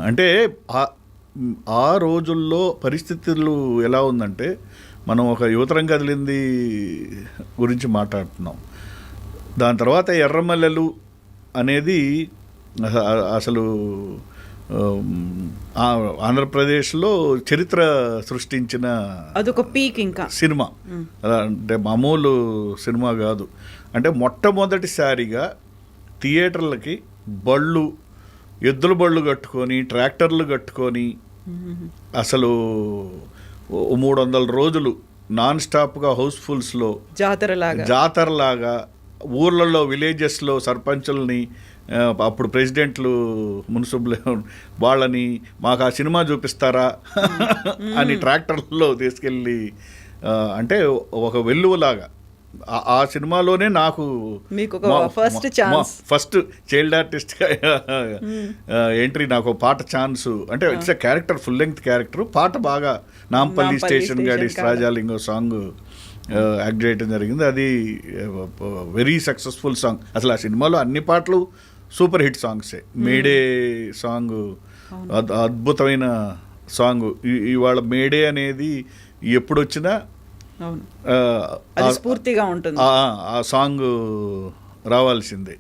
అంటే ఆ రోజుల్లో పరిస్థితులు ఎలా ఉందంటే, మనం ఒక యువతరం కదిలింది గురించి మాట్లాడుతున్నాం. దాని తర్వాత ఎర్రమల్లెలు అనేది అసలు ఆంధ్రప్రదేశ్లో చరిత్ర సృష్టించిన అదొక పీక్ ఇంకా సినిమా. అంటే మామూలు సినిమా కాదు. అంటే మొట్టమొదటిసారిగా థియేటర్లకి బళ్ళు, ఎద్దుల బళ్ళు కట్టుకొని, ట్రాక్టర్లు కట్టుకొని, అసలు 300 రోజులు నాన్ స్టాప్గా హౌస్ఫుల్స్లో జాతరలాగా ఊర్లలో, విలేజెస్లో సర్పంచుల్ని, అప్పుడు ప్రెసిడెంట్లు, మున్సిపల్ వాళ్ళని మాకు ఆ సినిమా చూపిస్తారా అని ట్రాక్టర్లలో తీసుకెళ్ళి, అంటే ఒక వెల్లువలాగా ఆ సినిమాలోనే నాకు ఫస్ట్ చైల్డ్ ఆర్టిస్ట్గా ఎంట్రీ. నాకు పాట ఛాన్సు, అంటే it's a character, full length character. పాట బాగా నాంపల్లి స్టేషన్ గాడి రాజాలింగో సాంగ్ యాక్ట్ చేయడం జరిగింది. అది వెరీ సక్సెస్ఫుల్ సాంగ్. అసలు ఆ సినిమాలో అన్ని పాటలు సూపర్ హిట్ సాంగ్సే. మేడే సాంగ్ అద్భుతమైన సాంగ్. ఇవాళ మేడే అనేది ఎప్పుడొచ్చినా స్ఫూర్తిగా ఉంటుంది, ఆ సాంగ్ రావాల్సిందే.